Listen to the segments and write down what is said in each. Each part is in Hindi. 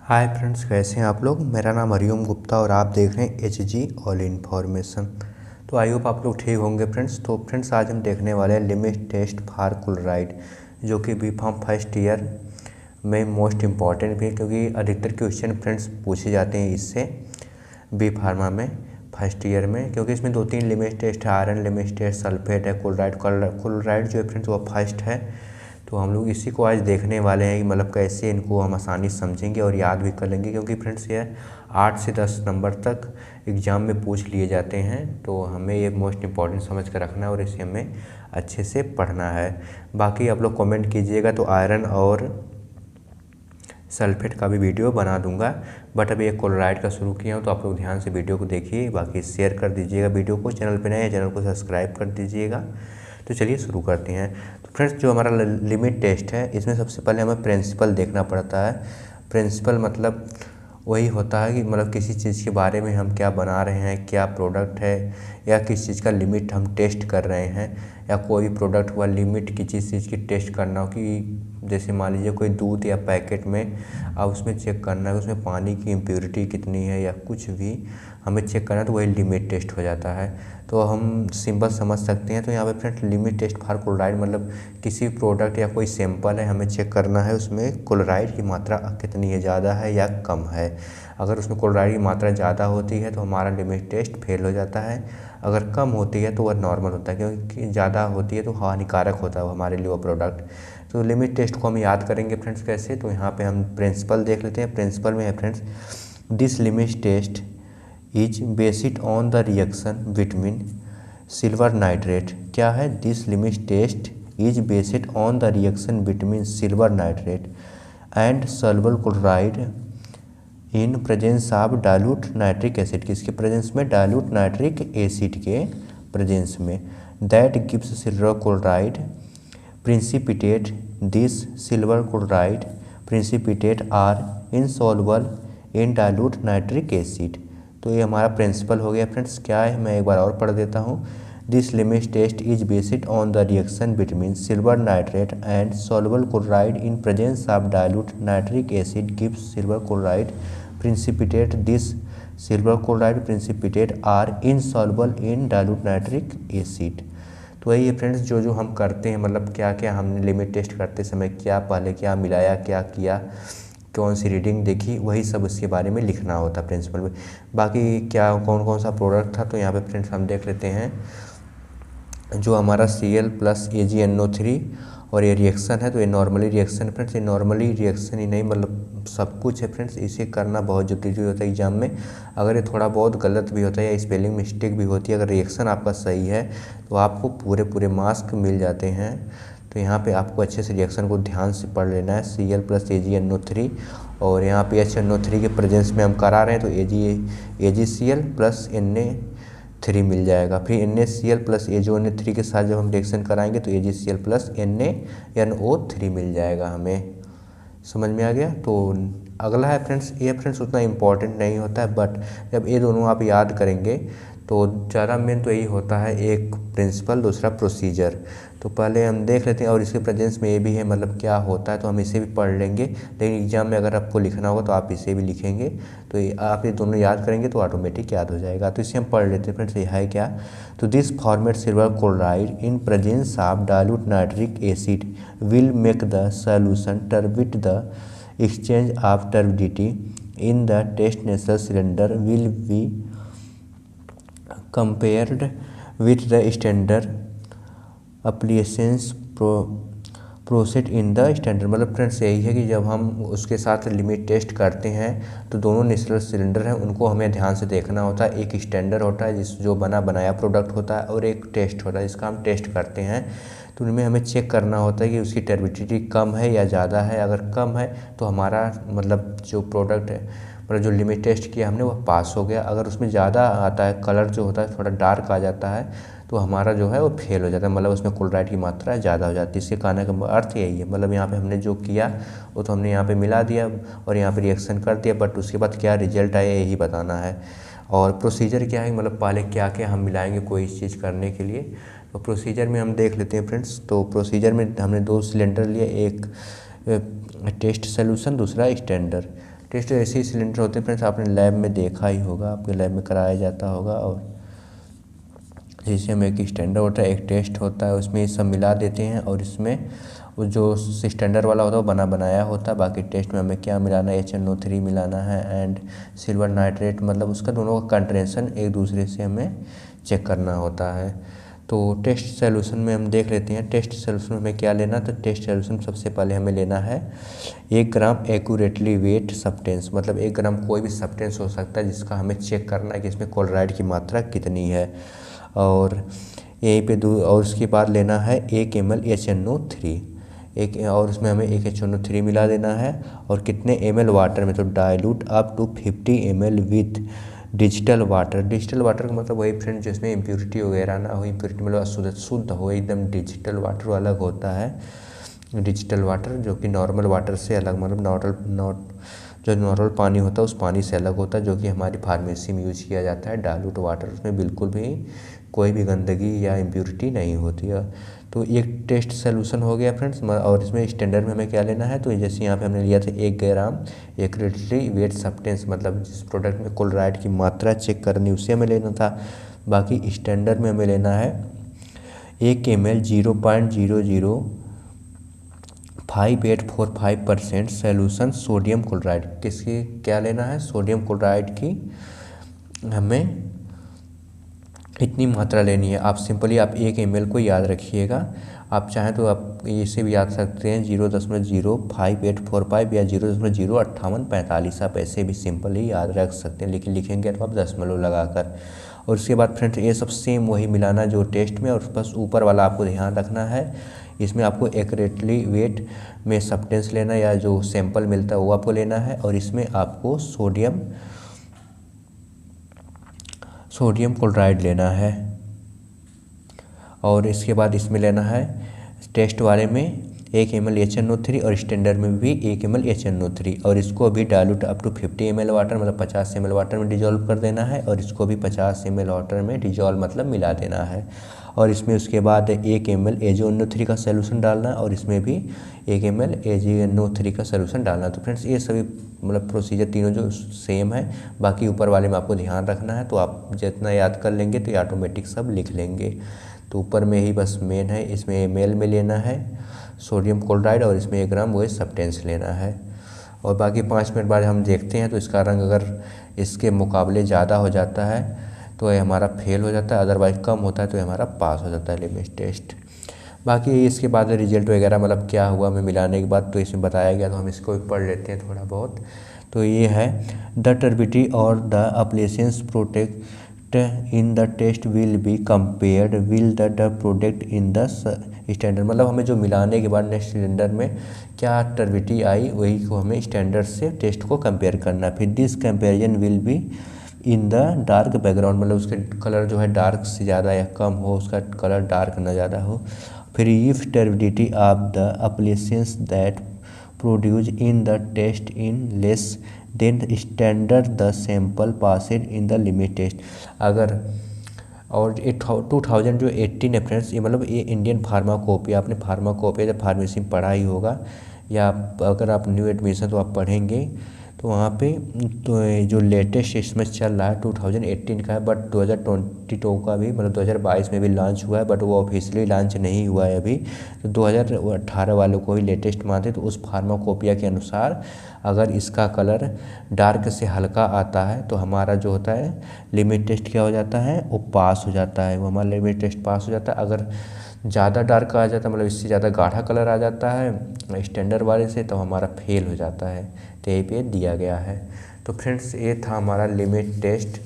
हाय फ्रेंड्स, कैसे हैं आप लोग। मेरा नाम हरिओम गुप्ता और आप देख रहे हैं एचजी ऑल इन्फॉर्मेशन। तो आई होप आप लोग ठीक होंगे फ्रेंड्स। तो फ्रेंड्स आज हम देखने वाले हैं लिमिट टेस्ट फॉर क्लोराइड, जो कि बी फार्म फर्स्ट ईयर में मोस्ट इम्पॉर्टेंट भी है, क्योंकि अधिकतर क्वेश्चन फ्रेंड्स पूछे जाते हैं इससे बी फार्मा में फर्स्ट ईयर में, क्योंकि इसमें 2-3 लिमिट टेस्ट है। आयरन लिमिट टेस्ट, सल्फेट है, क्लोराइड जो है फ्रेंड्स वो फर्स्ट है। तो हम लोग इसी को आज देखने वाले हैं कि मतलब कैसे इनको हम आसानी से समझेंगे और याद भी कर लेंगे, क्योंकि फ्रेंड्स ये 8 से 10 नंबर तक एग्ज़ाम में पूछ लिए जाते हैं। तो हमें ये मोस्ट इम्पॉर्टेंट समझ कर रखना है और इसे हमें अच्छे से पढ़ना है। बाकी आप लोग कमेंट कीजिएगा तो आयरन और सल्फेट का भी वीडियो बना दूंगा, बट अभी एक क्लोराइड का शुरू किया हूँ तो आप लोग ध्यान से वीडियो को देखिए। बाकी शेयर कर दीजिएगा वीडियो को, चैनल पे नए हैं चैनल को सब्सक्राइब कर दीजिएगा। तो चलिए शुरू करते हैं। तो फ्रेंड्स जो हमारा लिमिट टेस्ट है, इसमें सबसे पहले हमें प्रिंसिपल देखना पड़ता है। प्रिंसिपल मतलब वही होता है कि मतलब किसी चीज़ के बारे में हम क्या बना रहे हैं, क्या प्रोडक्ट है, या किस चीज़ का लिमिट हम टेस्ट कर रहे हैं, या कोई भी प्रोडक्ट हुआ लिमिट किसी चीज़ की टेस्ट करना हो। कि जैसे मान लीजिए कोई दूध या पैकेट में अब उसमें चेक करना है उसमें पानी की इम्प्योरिटी कितनी है, या कुछ भी हमें चेक करना है, तो वही लिमिट टेस्ट हो जाता है। तो हम सिंपल समझ सकते हैं। तो यहाँ पे friends limit test for chloride मतलब किसी प्रोडक्ट या कोई सैंपल है, हमें चेक करना है उसमें क्लोराइड की मात्रा कितनी है, ज़्यादा है या कम है। अगर उसमें क्लोराइड की मात्रा ज़्यादा होती है तो हमारा लिमिट टेस्ट फेल हो जाता है। अगर कम होती है तो वह नॉर्मल होता है, क्योंकि ज़्यादा होती है तो हानिकारक होता है वो हमारे लिए वो प्रोडक्ट। तो लिमिट टेस्ट को हम याद करेंगे फ्रेंड्स कैसे। तो यहाँ पे हम प्रिंसिपल देख लेते हैं। प्रिंसिपल में है friends, this limit test is based on the reaction between silver nitrate. क्या है, this limit test is based on the reaction between silver nitrate and soluble chloride in presence of dilute nitric acid. किसके प्रेजेंस में, डाइल्यूट नाइट्रिक एसिड के प्रेजेंस में। That gives silver chloride precipitate. This silver chloride precipitate are insoluble in dilute nitric acid. तो ये हमारा प्रिंसिपल हो गया फ्रेंड्स। क्या है, मैं एक बार और पढ़ देता हूँ। This limit test is based on the reaction between silver nitrate and soluble chloride in presence of dilute nitric acid gives silver chloride precipitate. This silver chloride precipitate are insoluble in dilute nitric acid. तो यही है फ्रेंड्स जो हम करते हैं, मतलब क्या क्या हमने लिमिट टेस्ट करते समय क्या पहले क्या मिलाया, क्या किया, कौन सी रीडिंग देखी, वही सब उसके बारे में लिखना होता है प्रिंसिपल में। बाकी क्या कौन कौन सा प्रोडक्ट था, तो यहाँ पे फ्रेंड्स हम देख लेते हैं। जो हमारा Cl प्लस AgNO3 और ये रिएक्शन है, तो ये नॉर्मली रिएक्शन फ्रेंड्स, ये नॉर्मली रिएक्शन ही नहीं मतलब सब कुछ है फ्रेंड्स। इसे करना बहुत जरूरी होता है एग्जाम में। अगर ये थोड़ा बहुत गलत भी होता है या स्पेलिंग मिस्टेक भी होती है, अगर रिएक्शन आपका सही है तो आपको पूरे मार्क्स मिल जाते हैं। तो यहाँ पे आपको अच्छे से रिएक्शन को ध्यान से पढ़ लेना है। Cl प्लस AgNO3 और यहाँ पे HNO3 के प्रेजेंस में हम करा रहे हैं, तो AgCl प्लस Na3 मिल जाएगा। फिर NaCl प्लस AgNO3 के साथ जब हम रिएक्शन कराएंगे तो AgCl प्लस NaNO3 मिल जाएगा। हमें समझ में आ गया। तो अगला है फ्रेंड्स, ये फ्रेंड्स उतना इम्पॉर्टेंट नहीं होता है, बट जब ये दोनों आप याद करेंगे तो ज़्यादा मेन तो यही होता है, एक प्रिंसिपल दूसरा प्रोसीजर। तो पहले हम देख लेते हैं, और इसके प्रेजेंस में ये भी है मतलब क्या होता है, तो हम इसे भी पढ़ लेंगे। लेकिन एग्जाम में अगर आपको लिखना होगा तो आप इसे भी लिखेंगे। तो आप ये दोनों याद करेंगे तो ऑटोमेटिक याद हो जाएगा। तो इसे हम पढ़ लेते हैं फ्रेंड्स, ये है क्या। तो this format silver chloride in presence of dilute nitric acid will make the solution turbid. The exchange of turbidity in the test nasal cylinder will be compared with the standard applications process in the standard. मतलब फ्रेंड्स यही है कि जब हम उसके साथ लिमिट टेस्ट करते हैं तो दोनों नेचुरल सिलेंडर हैं उनको हमें ध्यान से देखना होता है। एक स्टैंडर्ड होता है जो बनाया प्रोडक्ट होता है, और एक टेस्ट होता है जिसका हम टेस्ट करते हैं। तो उनमें हमें चेक करना होता है कि उसकी टर्बिडिटी कम है या ज़्यादा है। अगर कम है तो हमारा मतलब जो प्रोडक्ट है, मतलब जो लिमिट टेस्ट किया हमने वह पास हो गया। अगर उसमें ज़्यादा आता है, कलर जो होता है थोड़ा डार्क आ जाता है, तो हमारा जो है वो फेल हो जाता है, मतलब उसमें क्लोराइड की मात्रा ज़्यादा हो जाती है। इसके कहने का अर्थ यही है, मतलब यहाँ पे हमने जो किया वो तो हमने यहाँ पे मिला दिया और यहाँ पे रिएक्शन कर दिया, बट उसके बाद क्या रिजल्ट आया यही बताना है। और प्रोसीजर क्या है, मतलब पहले क्या क्या हम मिलाएंगे कोई चीज़ करने के लिए। तो प्रोसीजर में हम देख लेते हैं फ्रेंड्स। तो प्रोसीजर में हमने 2 सिलेंडर लिए, एक टेस्ट सोल्यूशन दूसरा स्टैंडर्ड। टेस्ट ऐसे ही सिलेंडर होते हैं फ्रेंड्स, आपने लैब में देखा ही होगा, आपके लैब में कराया जाता होगा। और जैसे में एक स्टैंडर्ड होता है, एक टेस्ट होता है, उसमें ये सब मिला देते हैं और इसमें वो जो स्टैंडर्ड वाला होता है वो बना बनाया होता है। बाकी टेस्ट में हमें क्या मिलाना है, HNO3 मिलाना है एंड सिल्वर नाइट्रेट, मतलब उसका दोनों का कंट्रेंसन एक दूसरे से हमें चेक करना होता है। तो टेस्ट सॉल्यूशन में हम देख लेते हैं टेस्ट सॉल्यूशन में क्या लेना। तो टेस्ट सॉल्यूशन सबसे पहले हमें लेना है 1 ग्राम एक्यूरेटली वेट सब्सटेंस, मतलब 1 ग्राम कोई भी सब्सटेंस हो सकता है जिसका हमें चेक करना है कि इसमें क्लोराइड की मात्रा कितनी है। और यहीं पे और उसके बाद लेना है 1 ml HNO3 एक, और उसमें हमें एक HNO3 मिला देना है। और कितने ml वाटर में, तो dilute up to 50 ml with digital water. Digital water का मतलब वही फ्रेंड जिसमें इम्प्योरिटी वगैरह ना हो, इम्प्योरिटी मतलब शुद्ध हो एकदम। डिजिटल वाटर अलग होता है, डिजिटल वाटर जो कि नॉर्मल वाटर से अलग, मतलब जो नॉर्मल पानी होता है उस पानी से अलग होता है, जो कि हमारी फार्मेसी में यूज़ किया जाता है। डाइल्यूट वाटर, उसमें बिल्कुल भी कोई भी गंदगी या इम्प्योरिटी नहीं होती है। तो एक टेस्ट सोल्यूशन हो गया फ्रेंड्स। और इसमें स्टैंडर्ड में हमें क्या लेना है, तो जैसे यहाँ पे हमने लिया था 1 ग्राम एक्यूरेटली वेट सब्सटेंस, मतलब जिस प्रोडक्ट में क्लोराइड की मात्रा चेक करनी उसे हमें लेना था। बाकी स्टैंडर्ड में हमें लेना है 1 ml 0.00585% सोल्यूशन सोडियम क्लोराइड। किसकी क्या लेना है, सोडियम क्लोराइड की हमें इतनी मात्रा लेनी है। आप सिंपली आप 1 ml को याद रखिएगा, आप चाहें तो आप इसे भी याद सकते हैं 0.05845 या 0.05845, आप ऐसे भी सिंपल ही याद रख सकते हैं, लेकिन लिखेंगे तो आप दशमलव लगाकर। और उसके बाद फ्रेंड्स ये सब सेम वही मिलाना जो टेस्ट में, और बस ऊपर वाला आपको ध्यान रखना है, इसमें आपको एक्यूरेटली वेट में सब्सटेंस लेना या जो सैंपल मिलता है वो आपको लेना है। और इसमें आपको सोडियम क्लोराइड लेना है। और इसके बाद इसमें लेना है टेस्ट वाले में 1 ml HNO3 और स्टैंडर्ड में भी 1 ml HNO3, और इसको भी dilute up to 50 ml water, मतलब 50 ml वाटर में डिजोल्व कर देना है। और इसको भी 50 ml वाटर में डिजोल्व मतलब मिला देना है। और इसमें उसके बाद 1 ml HNO3 का सोल्यूशन डालना है, और इसमें भी 1 ml HNO3 का सोल्यूशन डालना है। तो फ्रेंड्स ये सभी मतलब प्रोसीजर तीनों जो सेम है, बाकी ऊपर वाले में आपको ध्यान रखना है। तो आप जितना याद कर लेंगे तो ये ऑटोमेटिक सब लिख लेंगे। तो ऊपर में ही बस मेन है, इसमें ml में लेना है सोडियम क्लोराइड, और इसमें 1 ग्राम वो सब्सटेंस लेना है। और बाकी 5 मिनट बाद हम देखते हैं, तो इसका रंग अगर इसके मुकाबले ज़्यादा हो जाता है तो ये हमारा फेल हो जाता है, अदरवाइज कम होता है तो ये हमारा पास हो जाता है लिमिट टेस्ट। बाकी इसके बाद रिजल्ट वगैरह मतलब क्या हुआ हमें मिलाने के बाद तो इसमें बताया गया, तो हम इसको भी पढ़ लेते हैं थोड़ा बहुत। तो ये है the turbidity or the opalescence product in the test will be compared will the product in the standard, मतलब हमें जो मिलाने के बाद नेक्स्ट सिलेंडर में क्या टर्बिडिटी आई वही को हमें स्टैंडर्ड से टेस्ट को कंपेयर करना। फिर this comparison will be in the dark background, मतलब उसके कलर जो है डार्क से ज़्यादा या कम हो, उसका कलर डार्क ना ज़्यादा हो। फिर if turbidity of the opalescence that produce in the test in less than standard the sample passed in the limit test. अगर और 2018 है फ्रेंड्स, ये मतलब ये इंडियन फार्माकोपिया, आपने फार्माकोपिया जब फार्मेसी में पढ़ा ही होगा, या अगर आप न्यू एडमिशन तो आप पढ़ेंगे तो वहाँ पे तो जो लेटेस्ट इसमें चल रहा है 2018 का है, बट 2022 का भी मतलब 2022 में भी लॉन्च हुआ है, बट वो ऑफिशियली लॉन्च नहीं हुआ है अभी। तो 2018 वालों को ही लेटेस्ट मानते, तो उस फार्माकोपिया के अनुसार अगर इसका कलर डार्क से हल्का आता है तो हमारा जो होता है लिमिट टेस्ट क्या हो जाता है, वो पास हो जाता है, वो हमारा लिमिट टेस्ट पास हो जाता है। अगर ज़्यादा डार्क आ जाता है, मतलब इससे ज़्यादा गाढ़ा कलर आ जाता है स्टैंडर्ड वाले से, तो हमारा फेल हो जाता है। तो यहीं पे दिया गया है। तो फ्रेंड्स ये था हमारा लिमिट टेस्ट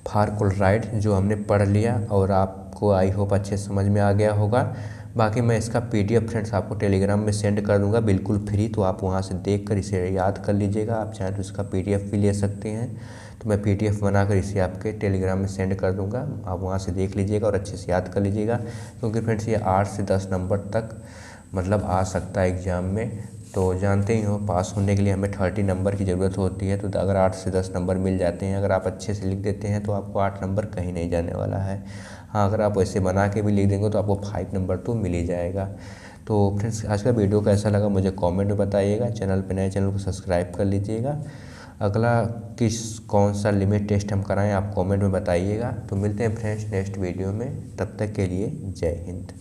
फॉर क्लोराइड जो हमने पढ़ लिया, और आपको आई होप अच्छे समझ में आ गया होगा। बाकी मैं इसका PDF फ्रेंड्स आपको टेलीग्राम में सेंड कर दूंगा बिल्कुल फ्री, तो आप वहाँ से देखकर इसे याद कर लीजिएगा। आप चाहें तो इसका PDF भी ले सकते हैं, तो मैं PDF बनाकर इसे आपके टेलीग्राम में सेंड कर दूंगा, आप वहाँ से देख लीजिएगा और अच्छे से याद कर लीजिएगा। क्योंकि फ्रेंड्स ये 8 से 10 नंबर तक मतलब आ सकता है एग्ज़ाम में, तो जानते ही हो पास होने के लिए हमें 30 नंबर की ज़रूरत होती है। तो अगर 8 से 10 नंबर मिल जाते हैं, अगर आप अच्छे से लिख देते हैं तो आपको 8 नंबर कहीं नहीं जाने वाला है। हाँ, अगर आप वैसे बना के भी लिख देंगे तो आपको 5 नंबर तो मिल ही जाएगा। तो फ्रेंड्स आज का वीडियो कैसा लगा मुझे कमेंट में बताइएगा। चैनल पे नए चैनल को सब्सक्राइब कर लीजिएगा। अगला कौन सा लिमिट टेस्ट हम कराएं आप कमेंट में बताइएगा। तो मिलते हैं फ्रेंड्स नेक्स्ट वीडियो में, तब तक के लिए जय हिंद।